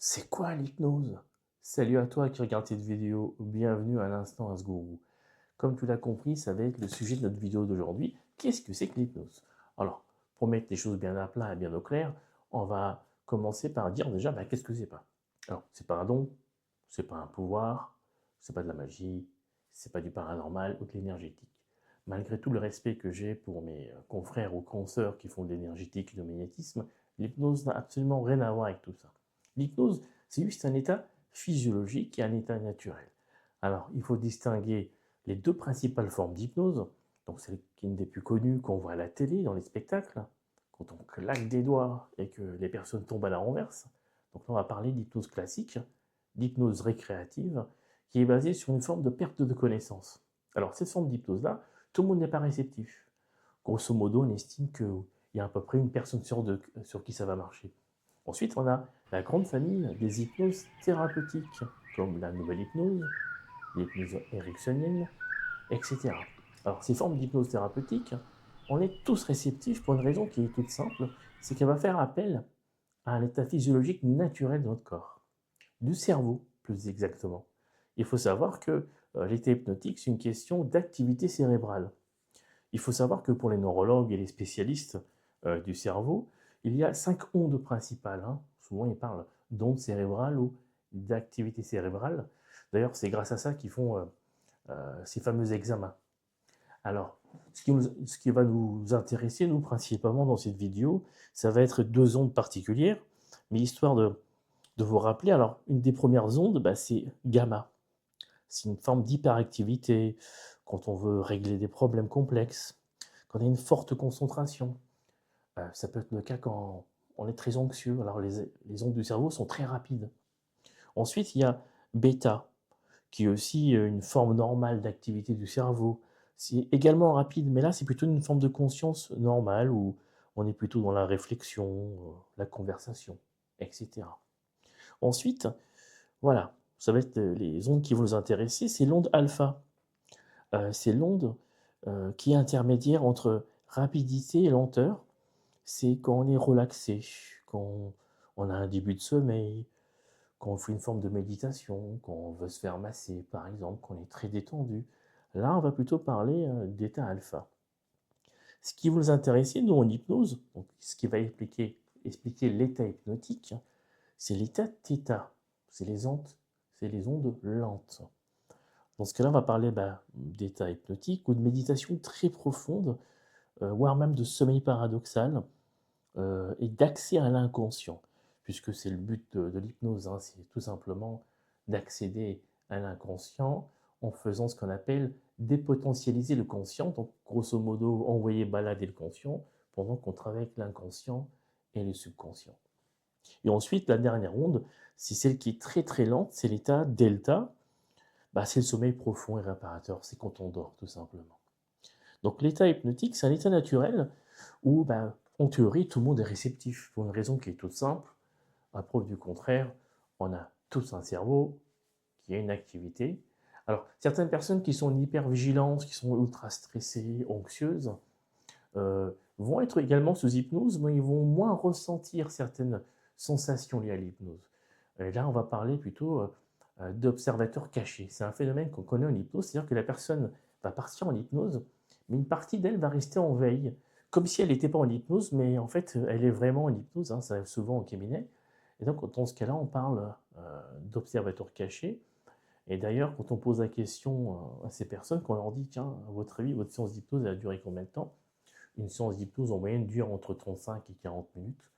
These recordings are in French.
C'est quoi l'hypnose? Salut à toi qui regarde cette vidéo, bienvenue à l'instant Asgourou. Comme tu l'as compris, ça va être le sujet de notre vidéo d'aujourd'hui. Qu'est-ce que c'est que l'hypnose? Alors, pour mettre les choses bien à plat et bien au clair, on va commencer par dire déjà qu'est-ce que c'est pas. Alors, c'est pas un don, c'est pas un pouvoir, c'est pas de la magie, c'est pas du paranormal ou de l'énergétique. Malgré tout le respect que j'ai pour mes confrères ou consoeurs qui font de l'énergétique et du magnétisme, l'hypnose n'a absolument rien à voir avec tout ça. L'hypnose, c'est juste un état physiologique et un état naturel. Alors, il faut distinguer les deux principales formes d'hypnose, donc celle qui est une des plus connues qu'on voit à la télé, dans les spectacles, quand on claque des doigts et que les personnes tombent à la renverse. Donc là, on va parler d'hypnose classique, d'hypnose récréative, qui est basée sur une forme de perte de connaissance. Alors, cette forme d'hypnose-là, tout le monde n'est pas réceptif. Grosso modo, on estime qu'il y a à peu près une personne sur deux sur qui ça va marcher. Ensuite, on a la grande famille des hypnoses thérapeutiques, comme la nouvelle hypnose, l'hypnose ericksonienne, etc. Alors, ces formes d'hypnose thérapeutique, on est tous réceptifs pour une raison qui est toute simple, c'est qu'elle va faire appel à un état physiologique naturel de notre corps, du cerveau plus exactement. Il faut savoir que l'état hypnotique, c'est une question d'activité cérébrale. Il faut savoir que pour les neurologues et les spécialistes du cerveau, il y a 5 ondes principales, hein. Souvent, ils parlent d'ondes cérébrales ou d'activité cérébrale. D'ailleurs, c'est grâce à ça qu'ils font ces fameux examens. Alors, ce qui va nous intéresser, nous, principalement dans cette vidéo, ça va être deux ondes particulières, mais histoire de vous rappeler, alors, une des premières ondes, c'est gamma. C'est une forme d'hyperactivité quand on veut régler des problèmes complexes, quand on a une forte concentration. Ça peut être le cas quand on est très anxieux. Alors les ondes du cerveau sont très rapides. Ensuite, il y a bêta, qui est aussi une forme normale d'activité du cerveau. C'est également rapide, mais là, c'est plutôt une forme de conscience normale où on est plutôt dans la réflexion, la conversation, etc. Ensuite, voilà, ça va être les ondes qui vont nous intéresser, c'est l'onde alpha. C'est l'onde qui est intermédiaire entre rapidité et lenteur. C'est quand on est relaxé, quand on a un début de sommeil, quand on fait une forme de méditation, quand on veut se faire masser, par exemple, qu'on est très détendu. Là, on va plutôt parler d'état alpha. Ce qui va nous intéresser, nous, en hypnose, donc ce qui va expliquer l'état hypnotique, c'est l'état θ. C'est les ondes lentes. Dans ce cas-là, on va parler d'état hypnotique ou de méditation très profonde, voire même de sommeil paradoxal, et d'accès à l'inconscient, puisque c'est le but de l'hypnose, hein, c'est tout simplement d'accéder à l'inconscient en faisant ce qu'on appelle dépotentialiser le conscient, donc grosso modo envoyer balader le conscient pendant qu'on travaille avec l'inconscient et le subconscient. Et ensuite, la dernière onde, c'est celle qui est très très lente, c'est l'état delta, c'est le sommeil profond et réparateur, c'est quand on dort tout simplement. Donc l'état hypnotique, c'est un état naturel où, en théorie, tout le monde est réceptif, pour une raison qui est toute simple. À preuve du contraire, on a tous un cerveau qui a une activité. Alors, certaines personnes qui sont en hypervigilance, qui sont ultra stressées, anxieuses, vont être également sous hypnose, mais ils vont moins ressentir certaines sensations liées à l'hypnose. Et là, on va parler plutôt d'observateur caché. C'est un phénomène qu'on connaît en hypnose, c'est-à-dire que la personne va partir en hypnose, mais une partie d'elle va rester en veille, comme si elle n'était pas en hypnose, mais en fait, elle est vraiment en hypnose, hein, ça arrive souvent au cabinet. Et donc, dans ce cas-là, on parle d'observateur caché. Et d'ailleurs, quand on pose la question à ces personnes, qu'on leur dit, tiens, à votre avis, votre séance d'hypnose, elle a duré combien de temps? Une séance d'hypnose en moyenne dure entre 35 et 40 minutes,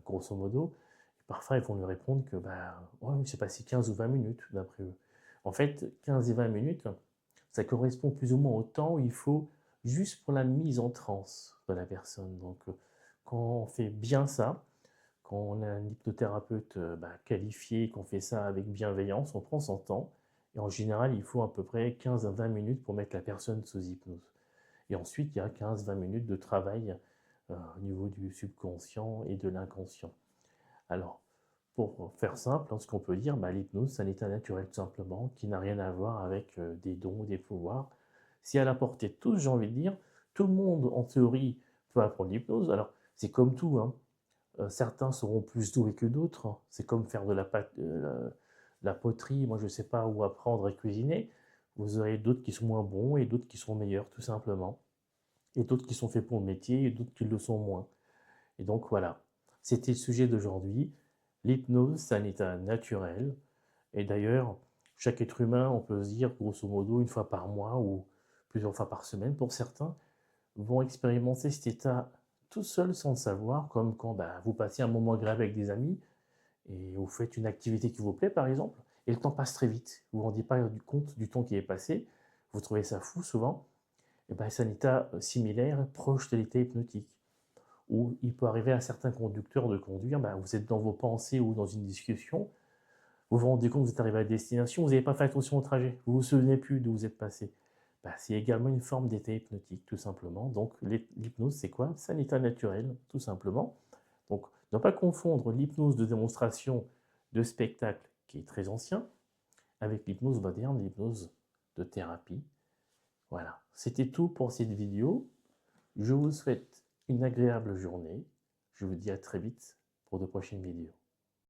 grosso modo. Et parfois, ils vont lui répondre que ouais, c'est passé 15 ou 20 minutes, d'après eux. En fait, 15 et 20 minutes, ça correspond plus ou moins au temps où il faut juste pour la mise en transe de la personne. Donc, quand on fait bien ça, quand on a un hypnothérapeute qualifié, qu'on fait ça avec bienveillance, on prend son temps. Et en général, il faut à peu près 15 à 20 minutes pour mettre la personne sous hypnose. Et ensuite, il y a 15-20 minutes de travail au niveau du subconscient et de l'inconscient. Alors, pour faire simple, ce qu'on peut dire, l'hypnose, c'est un état naturel tout simplement, qui n'a rien à voir avec des dons ou des pouvoirs. Si à la portée de tous, j'ai envie de dire, tout le monde, en théorie, peut apprendre l'hypnose. Alors, c'est comme tout, hein. Certains seront plus doués que d'autres, hein. C'est comme faire de la poterie. Moi, je ne sais pas où apprendre à cuisiner. Vous aurez d'autres qui sont moins bons et d'autres qui seront meilleurs, tout simplement. Et d'autres qui sont faits pour le métier et d'autres qui le sont moins. Et donc voilà, c'était le sujet d'aujourd'hui. L'hypnose, c'est un état naturel. Et d'ailleurs, chaque être humain, on peut se dire, grosso modo, une fois par mois ou plusieurs fois par semaine pour certains, vont expérimenter cet état tout seul sans le savoir, comme quand vous passez un moment agréable avec des amis et vous faites une activité qui vous plaît, par exemple, et le temps passe très vite. Vous ne vous rendez pas compte du temps qui est passé, vous trouvez ça fou souvent. Et c'est un état similaire, proche de l'état hypnotique, où il peut arriver à certains conducteurs de conduire, vous êtes dans vos pensées ou dans une discussion, vous vous rendez compte que vous êtes arrivé à destination, vous n'avez pas fait attention au trajet, vous ne vous souvenez plus d'où vous êtes passé. C'est également une forme d'état hypnotique, tout simplement. Donc l'hypnose, c'est quoi? C'est un état naturel, tout simplement. Donc ne pas confondre l'hypnose de démonstration de spectacle, qui est très ancien, avec l'hypnose moderne, l'hypnose de thérapie. Voilà, c'était tout pour cette vidéo. Je vous souhaite une agréable journée. Je vous dis à très vite pour de prochaines vidéos.